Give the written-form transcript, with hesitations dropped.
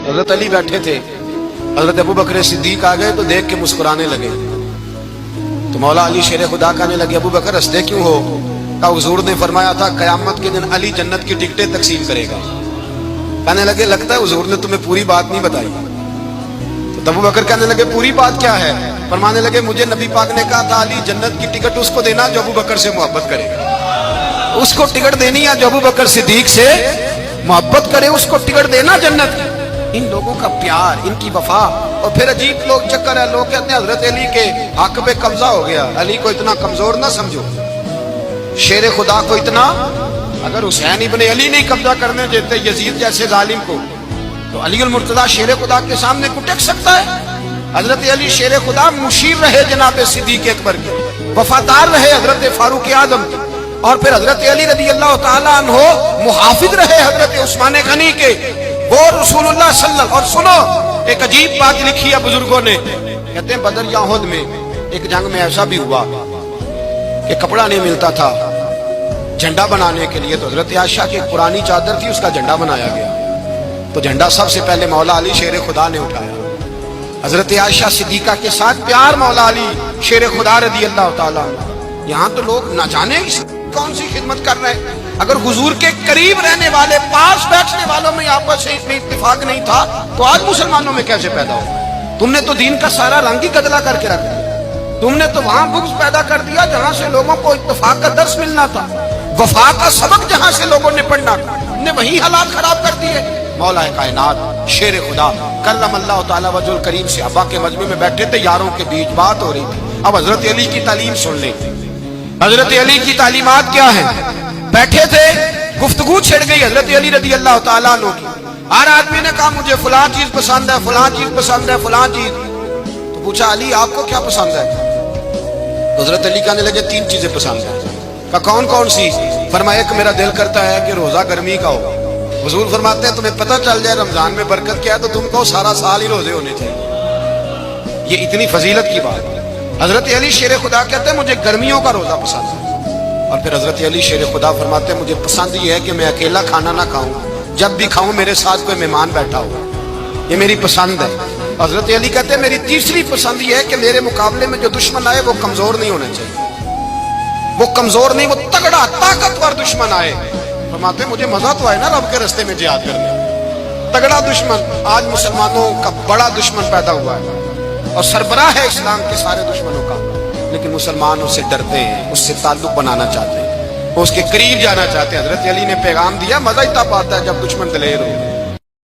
حضرت علی بیٹھے تھے، حضرت ابو بکر صدیق آ گئے تو دیکھ کے مسکرانے لگے. تو مولا علی شیر خدا کہنے لگے ابو بکر ہنستے کیوں ہو؟ کہا حضور نے فرمایا تھا قیامت کے دن علی جنت کی ٹکٹیں تقسیم کرے گا. کہنے لگے لگتا ہے حضور نے تمہیں پوری بات نہیں بتائی. تو ابو بکر کہنے لگے پوری بات کیا ہے؟ فرمانے لگے مجھے نبی پاک نے کہا تھا علی جنت کی ٹکٹ اس کو دینا جو ابو بکر سے محبت کرے گا. اس کو ٹکٹ دینی ہے جو ابو بکر صدیق سے محبت کرے، اس کو ٹکٹ دینا جنت کی. ان لوگوں کا پیار، ان کی وفا. اور پھر عجیب لوگ چکر ہے، لوگ کہتے ہیں حضرت علی کے حق پہ قبضہ ہو گیا. علی کو اتنا کمزور نہ سمجھو، شیر خدا کو اتنا. اگر حسین ابن علی نہیں قبضہ کرنے دیتے یزید جیسے ظالم کو، تو علی المرتضیٰ شیر خدا کے سامنے کو ٹک سکتا ہے؟ حضرت علی شیر خدا مشیر رہے جناب صدیق اکبر کے، وفادار رہے حضرت فاروق اعظم کے، اور پھر حضرت علی رضی اللہ تعالیٰ عنہ محافظ رہے حضرت عثمان غنی کے. وہ رسول اللہ صلی اللہ. اور سنو ایک عجیب بات لکھی ہے بزرگوں نے، کہتے ہیں بدر یا احد میں ایک جنگ میں ایسا بھی ہوا کہ کپڑا نہیں ملتا تھا جھنڈا بنانے کے لیے، تو حضرت عائشہ کی ایک پرانی چادر تھی، اس کا جھنڈا بنایا گیا. تو جھنڈا سب سے پہلے مولا علی شیر خدا نے اٹھایا. حضرت عائشہ صدیقہ کے ساتھ پیار مولا علی شیر خدا رضی اللہ تعالیٰ. یہاں تو لوگ نہ جانے کون سی خدمت کر رہے ہیں. اگر حضور کے قریب رہنے والے، پاس بیٹھنے والوں میں آپس سے اتنی اتفاق نہیں تھا تو آج مسلمانوں میں کیسے پیدا ہو؟ تم نے تو دین کا سارا رنگ ہی گدلا کر کے رکھ دیا. تم نے تو وہاں بغض پیدا کر دیا جہاں سے لوگوں کو اتفاق کا درس ملنا تھا، وفا کا سبق جہاں سے لوگوں نے پڑھنا تھا، تم نے وہی حالات خراب کر دیے. مولا کائنات شیر خدا کرم اللہ تعالیٰ وجہ الکریم صحابہ کے مجمع میں بیٹھے تھے، یاروں کے بیچ بات ہو رہی تھی. اب حضرت علی کی تعلیم سن لیں. حضرت علی کی تعلیمات کیا ہیں؟ بیٹھے تھے، گفتگو چھڑ گئی حضرت علی رضی اللہ تعالیٰ عنہ کی. ہر آدمی نے کہا مجھے فلاں چیز پسند ہے، فلاں چیز پسند ہے، فلاں چیز. تو پوچھا علی آپ کو کیا پسند ہے؟ حضرت علی کہنے لگے 3 چیزیں پسند ہیں. کہا کون کون سی؟ فرمایا ایک میرا دل کرتا ہے کہ روزہ گرمی کا ہو. حضور فرماتے ہیں تمہیں پتہ چل جائے رمضان میں برکت کیا ہے تو تم کو سارا سال ہی روزے ہونے چاہیے. یہ اتنی فضیلت کی بات ہے. حضرت علی شیر خدا کہتے ہیں مجھے گرمیوں کا روزہ پسند ہے. اور پھر حضرت علی شیر خدا فرماتے ہیں مجھے پسند یہ ہے کہ میں اکیلا کھانا نہ کھاؤں، جب بھی کھاؤں میرے ساتھ کوئی مہمان بیٹھا ہو. یہ میری پسند ہے. حضرت علی کہتے ہیں میری تیسری پسند یہ ہے کہ میرے مقابلے میں جو دشمن آئے وہ کمزور نہیں ہونے چاہیے، وہ کمزور نہیں، وہ تگڑا طاقتور دشمن آئے. فرماتے ہیں مجھے مزہ تو آئے نا رب کے رستے میں جہاد کرنے. تگڑا دشمن. آج مسلمانوں کا بڑا دشمن پیدا ہوا ہے اور سربراہ ہے اسلام کے سارے دشمنوں کا، لیکن مسلمان اس سے ڈرتے ہیں، اس سے تعلق بنانا چاہتے ہیں، وہ اس کے قریب جانا چاہتے ہیں. حضرت علی نے پیغام دیا، مزہ ہی تب آتا ہے جب دشمن دلیر ہو.